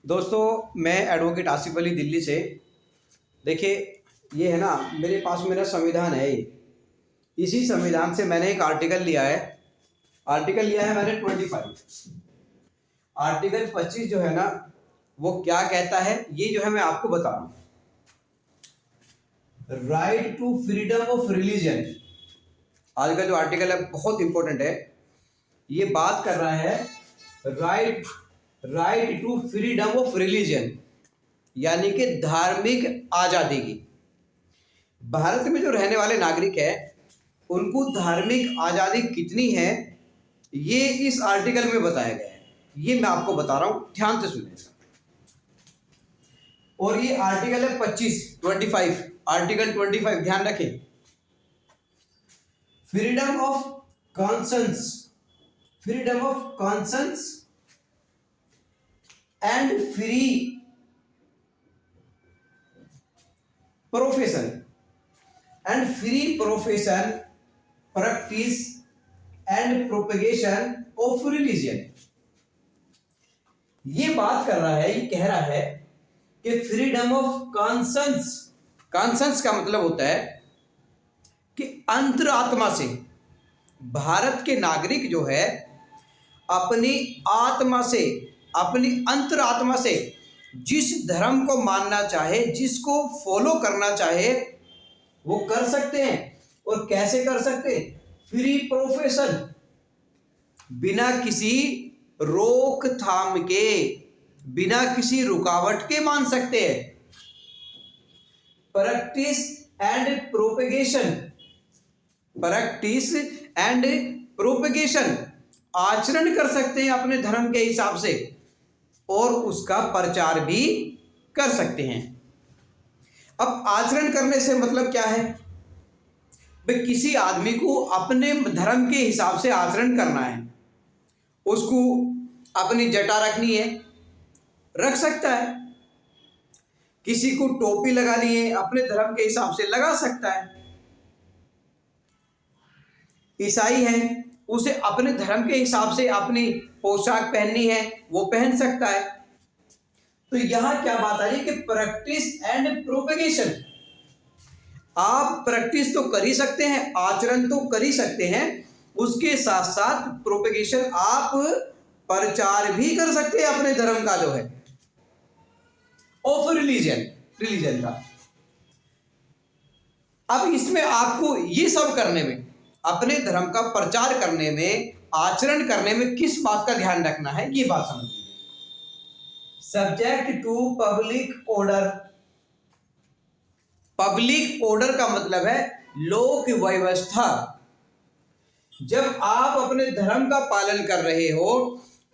दोस्तों, मैं एडवोकेट आसिफ अली दिल्ली से। देखिए, ये है ना, मेरे पास मेरा संविधान है। ये इसी संविधान से मैंने एक आर्टिकल लिया है। आर्टिकल लिया है मैंने 25। आर्टिकल 25 जो है ना, वो क्या कहता है, ये जो है मैं आपको बता रहा हूँ। Right to freedom of religion, आज का जो आर्टिकल है बहुत इंपॉर्टेंट है। ये बात कर रहा है right to freedom of religion, यानी कि धार्मिक आजादी की। भारत में जो रहने वाले नागरिक है उनको धार्मिक आजादी कितनी है, ये इस आर्टिकल में बताया गया है। ये मैं आपको बता रहा हूं, ध्यान से सुनिएगा। और ये आर्टिकल है 25 आर्टिकल 25, ध्यान रखें। Freedom of conscience and free profession practice and propagation of religion. ये बात कर रहा है, ये कह रहा है कि फ्रीडम ऑफ कॉन्सेंस का मतलब होता है कि अंतरात्मा से भारत के नागरिक जो है अपनी आत्मा से, अपनी अंतरात्मा से जिस धर्म को मानना चाहे, जिसको फॉलो करना चाहे, वो कर सकते हैं। और कैसे कर सकते हैं? फ्री प्रोफेशन, बिना किसी रोकथाम के, बिना किसी रुकावट के मान सकते हैं। प्रैक्टिस एंड प्रोपेगेशन, आचरण कर सकते हैं अपने धर्म के हिसाब से, और उसका प्रचार भी कर सकते हैं। अब आचरण करने से मतलब क्या है? भाई, किसी आदमी को अपने धर्म के हिसाब से आचरण करना है, उसको अपनी जटा रखनी है, रख सकता है। किसी को टोपी लगानी है, अपने धर्म के हिसाब से लगा सकता है। ईसाई है, उसे अपने धर्म के हिसाब से अपनी पोशाक पहननी है, वो पहन सकता है। तो यहां क्या बात आ रही है कि प्रैक्टिस एंड प्रोपेगेशन। आप प्रैक्टिस तो कर ही सकते हैं, आचरण तो कर ही सकते हैं, उसके साथ साथ प्रोपेगेशन, आप प्रचार भी कर सकते हैं अपने धर्म का जो है, ऑफ रिलीजन का। अब इसमें आपको ये सब करने में, अपने धर्म का प्रचार करने में, आचरण करने में किस बात का ध्यान रखना है, ये बात समझ लीजिए। Subject to public order. Public order का मतलब है लोक व्यवस्था। जब आप अपने धर्म का पालन कर रहे हो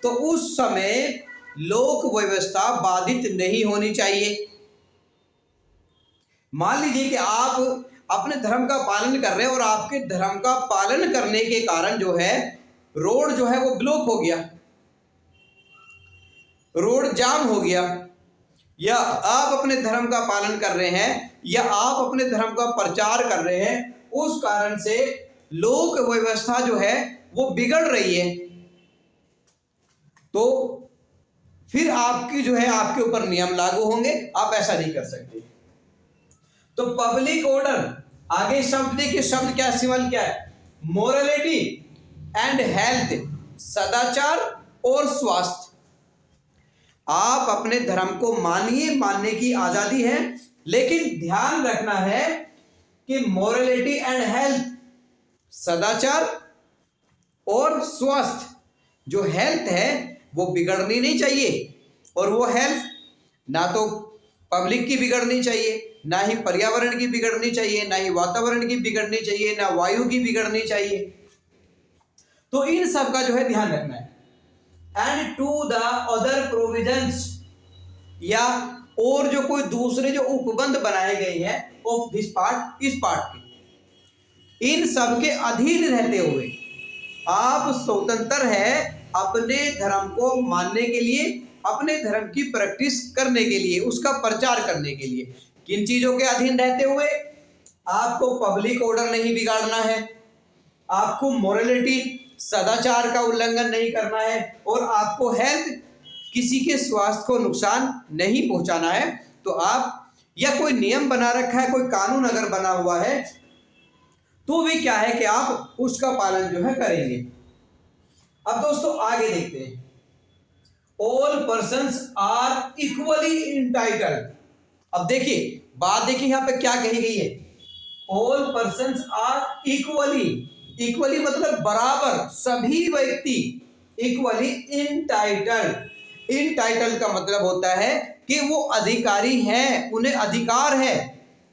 तो उस समय लोक व्यवस्था बाधित नहीं होनी चाहिए। मान लीजिए कि आप अपने धर्म का पालन कर रहे हैं और आपके धर्म का पालन करने के कारण जो है रोड जो है वो ब्लॉक हो गया, रोड जाम हो गया, या आप अपने धर्म का पालन कर रहे हैं, या आप अपने धर्म का प्रचार कर रहे हैं, उस कारण से लोक व्यवस्था जो है वो बिगड़ रही है, तो फिर आपकी जो है आपके ऊपर नियम लागू होंगे। आप ऐसा नहीं कर सकते। तो पब्लिक ऑर्डर, आगे शब्द देखिए, शब्द क्या, सिंबल क्या है? मोरलिटी एंड हेल्थ, सदाचार और स्वास्थ्य। आप अपने धर्म को मानिए, मानने की आजादी है, लेकिन ध्यान रखना है कि मोरलिटी एंड हेल्थ, सदाचार और स्वास्थ्य, जो हेल्थ है वो बिगड़नी नहीं चाहिए। और वो हेल्थ ना तो पब्लिक की बिगड़नी चाहिए, ना ही पर्यावरण की बिगड़नी चाहिए, ना ही वातावरण की बिगड़नी चाहिए, ना वायु की बिगड़नी चाहिए। तो इन सब का जो है ध्यान रखना है। And to the other provisions, या और जो कोई दूसरे जो उपबंध बनाए गए हैं ऑफ दिस पार्ट, इस पार्ट के, इन सब के अधीन रहते हुए आप स्वतंत्र है अपने धर्म को मानने के लिए, अपने धर्म की प्रैक्टिस करने के लिए, उसका प्रचार करने के लिए। किन चीजों के अधीन रहते हुए? आपको पब्लिक ऑर्डर नहीं बिगाड़ना है, आपको मोरलिटी, सदाचार का उल्लंघन नहीं करना है, और आपको हेल्थ किसी के स्वास्थ्य को नुकसान नहीं पहुंचाना है, तो आप या कोई नियम बना रखा है, कोई कानून अगर बना हुआ है, तो भी क्या है कि आप उसका पालन जो है करेंगे। अब दोस्तों आगे देखते हैं, all persons are equally entitled. अब देखिए बात, देखिए यहां पे क्या कही गई है, all persons are equally, equally मतलब बराबर, सभी व्यक्ति इक्वली इंटाइटल्ड। इंटाइटल्ड का मतलब होता है कि वो अधिकारी हैं, उन्हें अधिकार है,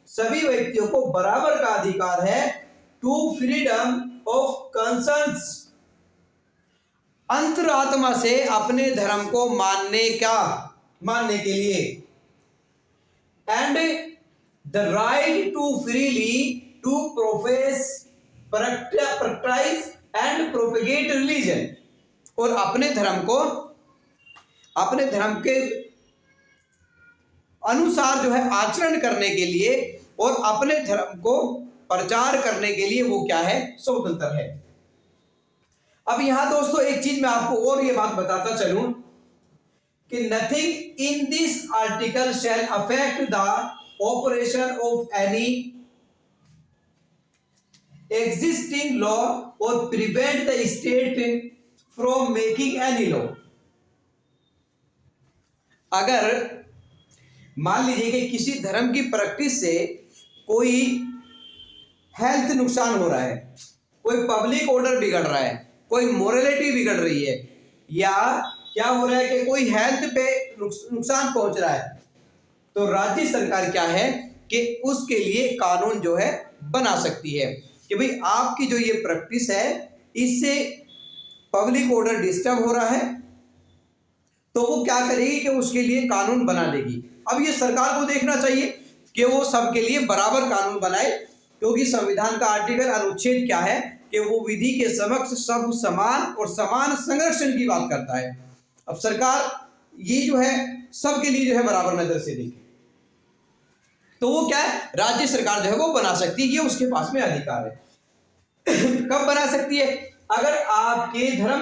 सभी व्यक्तियों को बराबर का अधिकार है टू फ्रीडम ऑफ कंसर्न्स, अंतरात्मा से अपने धर्म को मानने के लिए, and the right to freely to profess, practice and propagate religion, और अपने धर्म के अनुसार जो है आचरण करने के लिए और अपने धर्म को प्रचार करने के लिए वो क्या है, स्वतंत्र है। अब यहां दोस्तों एक चीज मैं आपको और ये बात बताता चलूं कि nothing in this article shall affect the operation of any existing law और prevent the state from making any law. अगर मान लीजिए कि किसी धर्म की प्रैक्टिस से कोई हेल्थ नुकसान हो रहा है, कोई पब्लिक ऑर्डर बिगड़ रहा है, कोई मोरलिटी बिगड़ रही है, या क्या हो रहा है कि कोई हेल्थ पे नुकसान पहुंच रहा है, तो राज्य सरकार क्या है कि उसके लिए कानून जो है बना सकती है कि भाई आपकी जो ये प्रैक्टिस है इससे पब्लिक ऑर्डर डिस्टर्ब हो रहा है, तो वो क्या करेगी कि उसके लिए कानून बना देगी। अब ये सरकार को देखना चाहिए कि वो सबके लिए बराबर कानून बनाए, क्योंकि संविधान का आर्टिकल अनुच्छेद क्या है कि वो विधि के समक्ष सब समान और समान संरक्षण की बात करता है। अब सरकार ये जो है सबके लिए जो है बराबर नजर से देखे, तो वो क्या है, राज्य सरकार जो है वो बना सकती है, ये उसके पास में अधिकार है। कब बना सकती है, अगर आपके धर्म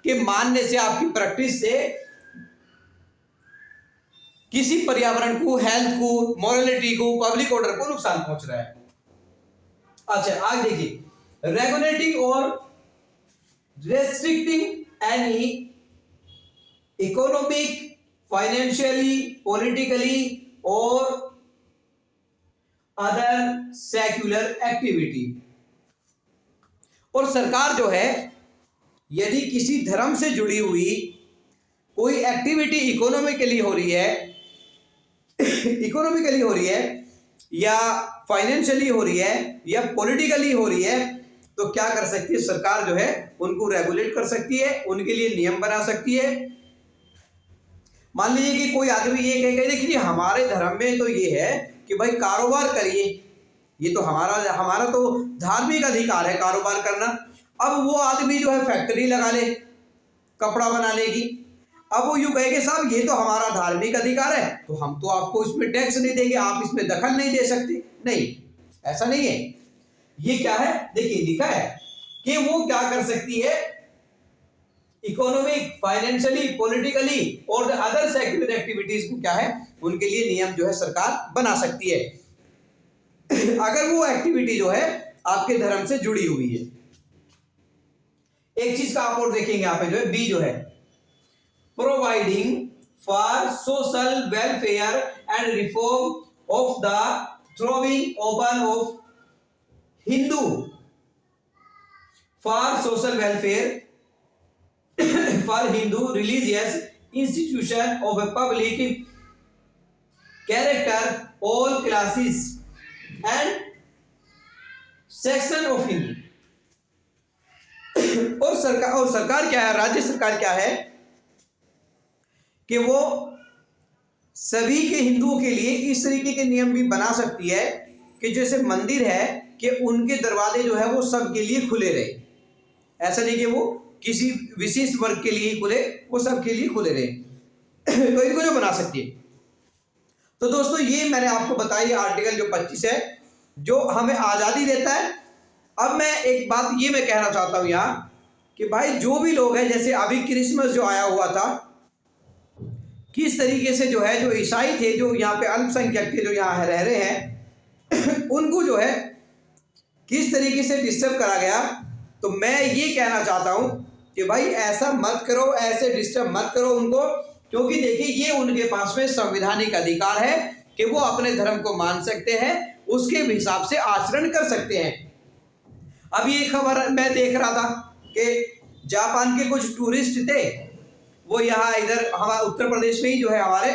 के मानने से, आपकी प्रैक्टिस से किसी पर्यावरण को, हेल्थ को, मोरलिटी को, पब्लिक ऑर्डर को नुकसान पहुंच रहा है। अच्छा आगे देखिए, रेगुलेटिंग और restricting any economic, financially, politically और अदर सेक्युलर एक्टिविटी। और सरकार जो है यदि किसी धर्म से जुड़ी हुई कोई एक्टिविटी इकोनॉमिकली हो रही है या फाइनेंशियली हो रही है या पॉलिटिकली हो रही है, तो क्या कर सकती है सरकार जो है उनको रेगुलेट कर सकती है, उनके लिए नियम बना सकती है। मान लीजिए कि कोई आदमी ये कहेगा देखिए हमारे धर्म में तो ये है कि भाई कारोबार करिए, ये तो हमारा तो धार्मिक अधिकार है कारोबार करना। अब वो आदमी जो है फैक्ट्री लगा ले कपड़ा बनाने की, अब वो यूं कहेंगे साहब ये तो हमारा धार्मिक अधिकार है, तो हम तो आपको इसमें टैक्स नहीं देंगे, आप इसमें दखल नहीं दे सकते। नहीं, ऐसा नहीं है। ये क्या है, देखिए लिखा है कि वो क्या कर सकती है, इकोनॉमिक, फाइनेंशियली, पॉलिटिकली और अदर सेक्युलर एक्टिविटीज को क्या है उनके लिए नियम जो है सरकार बना सकती है, अगर वो एक्टिविटी जो है आपके धर्म से जुड़ी हुई है। एक चीज का आप और देखेंगे यहाँ पे जो है बी जो है, providing for social welfare and reform of the throwing open of Hindu for social welfare for Hindu religious institution of a public character all classes and section of Hindu. और सरकार क्या है, राज्य सरकार क्या है कि वो सभी के हिंदुओं के लिए इस तरीके के नियम भी बना सकती है कि जैसे मंदिर है कि उनके दरवाजे जो है वो सबके लिए खुले रहे, ऐसा नहीं कि वो किसी विशेष वर्ग के लिए ही खुले, वो सबके लिए खुले रहे। तो इनको जो बना सकती है। तो दोस्तों ये मैंने आपको बताई आर्टिकल जो 25 है जो हमें आज़ादी देता है। अब मैं एक बात ये मैं कहना चाहता हूँ यहाँ कि भाई जो भी लोग हैं, जैसे अभी क्रिसमस जो आया हुआ था, किस तरीके से जो है जो ईसाई थे, जो यहाँ पे अल्पसंख्यक थे, जो यहाँ रह रहे हैं उनको जो है किस तरीके से डिस्टर्ब करा गया। तो मैं ये कहना चाहता हूँ कि भाई ऐसा मत करो, ऐसे डिस्टर्ब मत करो उनको, क्योंकि देखिए ये उनके पास में संवैधानिक अधिकार है कि वो अपने धर्म को मान सकते हैं, उसके हिसाब से आचरण कर सकते हैं। अभी एक खबर मैं देख रहा था कि जापान के कुछ टूरिस्ट थे, वो यहाँ इधर हमारे उत्तर प्रदेश में ही जो है हमारे,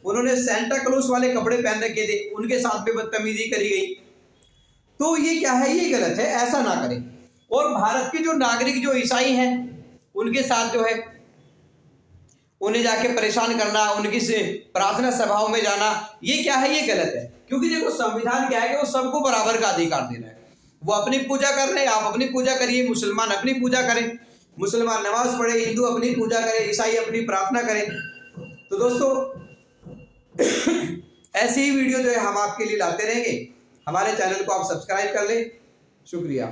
उन्होंने सेंटा क्लॉज वाले कपड़े पहन रखे थे, उनके साथ में बदतमीजी करी गई। तो ये क्या है, ये गलत है, ऐसा ना करें। और भारत के जो नागरिक जो ईसाई हैं उनके साथ जो है उन्हें जाके परेशान करना, उनकी से प्रार्थना सभाओं में जाना, ये क्या है, ये गलत है। क्योंकि देखो संविधान क्या है कि वो सबको बराबर का अधिकार दे रहा है। वो अपनी पूजा कर रहे हैं, आप अपनी पूजा करिए, मुसलमान अपनी पूजा करें, मुसलमान नमाज पढ़े, हिंदू अपनी पूजा करें, ईसाई अपनी प्रार्थना करें। तो दोस्तों ऐसी ही वीडियो जो है हम आपके लिए लाते रहेंगे। हमारे चैनल को आप सब्सक्राइब कर लें। शुक्रिया।